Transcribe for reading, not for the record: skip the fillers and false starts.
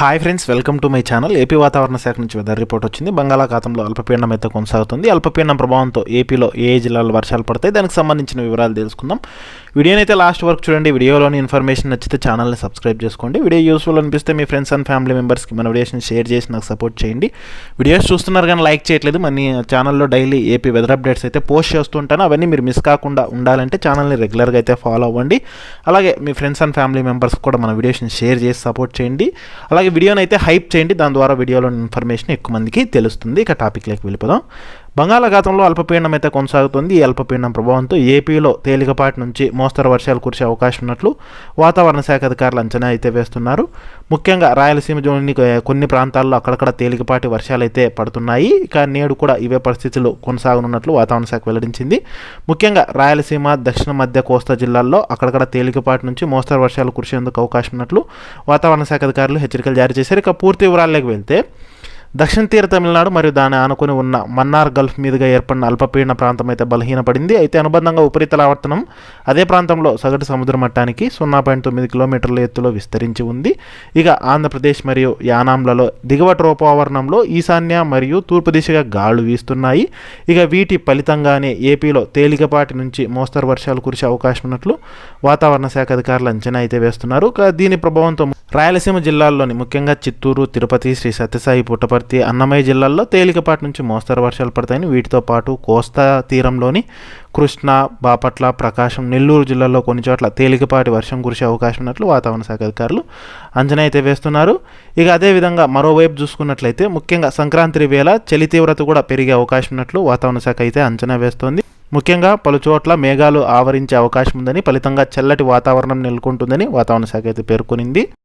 Hi friends, welcome to my channel. AP వాతావరణ శాఖ నుంచి వెదర్ రిపోర్ట్ వచ్చింది. బంగాళాఖాతంలో అల్పపీడనం అయితే కొనసాగుతుంది. అల్పపీడనం ప్రభావంతో ఏపీలో ఏ జిల్లాలో వర్షాలు పడతాయి, దానికి సంబంధించిన వివరాలు తెలుసుకుందాం. వీడియోని అయితే లాస్ట్ వరకు చూడండి. వీడియోలోని ఇన్ఫర్మేషన్ నచ్చితే ఛానల్ని సబ్స్క్రైబ్ చేసుకోండి. వీడియో యూస్ఫుల్ అనిపిస్తే మీ ఫ్రెండ్స్ అండ్ ఫ్యామిలీ మెంబర్స్కి మన వీడియోస్ని షేర్ చేసి నాకు సపోర్ట్ చేయండి. వీడియోస్ చూస్తున్నారు కానీ లైక్ చేయట్లేదు. మన ఛానల్లో డైలీ ఏపీ వెదర్ అప్డేట్స్ అయితే పోస్ట్ చేస్తుంటాను. అవన్నీ మీరు మిస్ కాకుండా ఉండాలంటే ఛానల్ని రెగ్యులర్గా అయితే ఫాలో అవ్వండి. అలాగే మీ ఫ్రెండ్స్ అండ్ ఫ్యామిలీ మెంబర్స్ కూడా మన వీడియోస్ని షేర్ చేసి సపోర్ట్ చేయండి. అలాగే వీడియోని అయితే హైప్ చేయండి. దాని ద్వారా వీడియోలోని ఇన్ఫర్మేషన్ ఎక్కువ మందికి తెలుస్తుంది. ఇక టాపిక్లోకి వెళ్ళిపోదాం. బంగాళాఖాతంలో అల్పపీడనం అయితే కొనసాగుతుంది. ఈ అల్పపీడనం ప్రభావంతో ఏపీలో తేలికపాటి నుంచి మోస్తరు వర్షాలు కురిసే అవకాశం ఉన్నట్లు వాతావరణ శాఖ అధికారులు అంచనా అయితే వేస్తున్నారు. ముఖ్యంగా రాయలసీమ జోన్లోని కొన్ని ప్రాంతాల్లో అక్కడక్కడ తేలికపాటి వర్షాలు అయితే పడుతున్నాయి. ఇక నేడు కూడా ఇవే పరిస్థితులు కొనసాగనున్నట్లు వాతావరణ శాఖ వెల్లడించింది. ముఖ్యంగా రాయలసీమ, దక్షిణ మధ్య కోస్తా జిల్లాల్లో అక్కడక్కడ తేలికపాటి నుంచి మోస్తరు వర్షాలు కురిసేందుకు అవకాశం ఉన్నట్లు వాతావరణ శాఖ అధికారులు హెచ్చరికలు జారీ చేశారు. ఇక పూర్తి వివరాల్లోకి వెళ్తే, దక్షిణ తీర తమిళనాడు మరియు దాని ఆనుకుని ఉన్న మన్నార్ గల్ఫ్ మీదుగా ఏర్పడిన అల్పపీడన ప్రాంతం అయితే బలహీనపడింది. అయితే అనుబంధంగా ఉపరితల ఆవర్తనం అదే ప్రాంతంలో సగటు సముద్ర మట్టానికి 0.9 కిలోమీటర్ల ఎత్తులో విస్తరించి ఉంది. ఇక ఆంధ్రప్రదేశ్ మరియు యానాంలలో దిగువటి రూపవావరణంలో ఈశాన్య మరియు తూర్పు దిశగా గాలులు వీస్తున్నాయి. ఇక వీటి ఫలితంగానే ఏపీలో తేలికపాటి నుంచి మోస్తరు వర్షాలు కురిసే అవకాశం ఉన్నట్లు వాతావరణ శాఖ అధికారులు అంచనా అయితే వేస్తున్నారు. దీని ప్రభావంతో రాయలసీమ జిల్లాల్లోని ముఖ్యంగా చిత్తూరు, తిరుపతి, శ్రీ సత్యసాయి, పుట్టపర్తి, అన్నమయ్య జిల్లాల్లో తేలికపాటి నుంచి మోస్తరు వర్షాలు పడతాయని, వీటితో పాటు కోస్తా తీరంలోని కృష్ణా, బాపట్ల, ప్రకాశం, నెల్లూరు జిల్లాల్లో కొన్ని చోట్ల తేలికపాటి వర్షం కురిసే అవకాశం ఉన్నట్లు వాతావరణ శాఖ అధికారులు అంచనా అయితే వేస్తున్నారు. ఇక అదేవిధంగా మరోవైపు చూసుకున్నట్లయితే ముఖ్యంగా సంక్రాంతి వేళ చలి తీవ్రత కూడా పెరిగే అవకాశం ఉన్నట్లు వాతావరణ శాఖ అయితే అంచనా వేస్తోంది. ముఖ్యంగా పలుచోట్ల మేఘాలు ఆవరించే అవకాశం ఉందని, ఫలితంగా చల్లటి వాతావరణం నెలకొంటుందని వాతావరణ శాఖ అయితే పేర్కొనింది.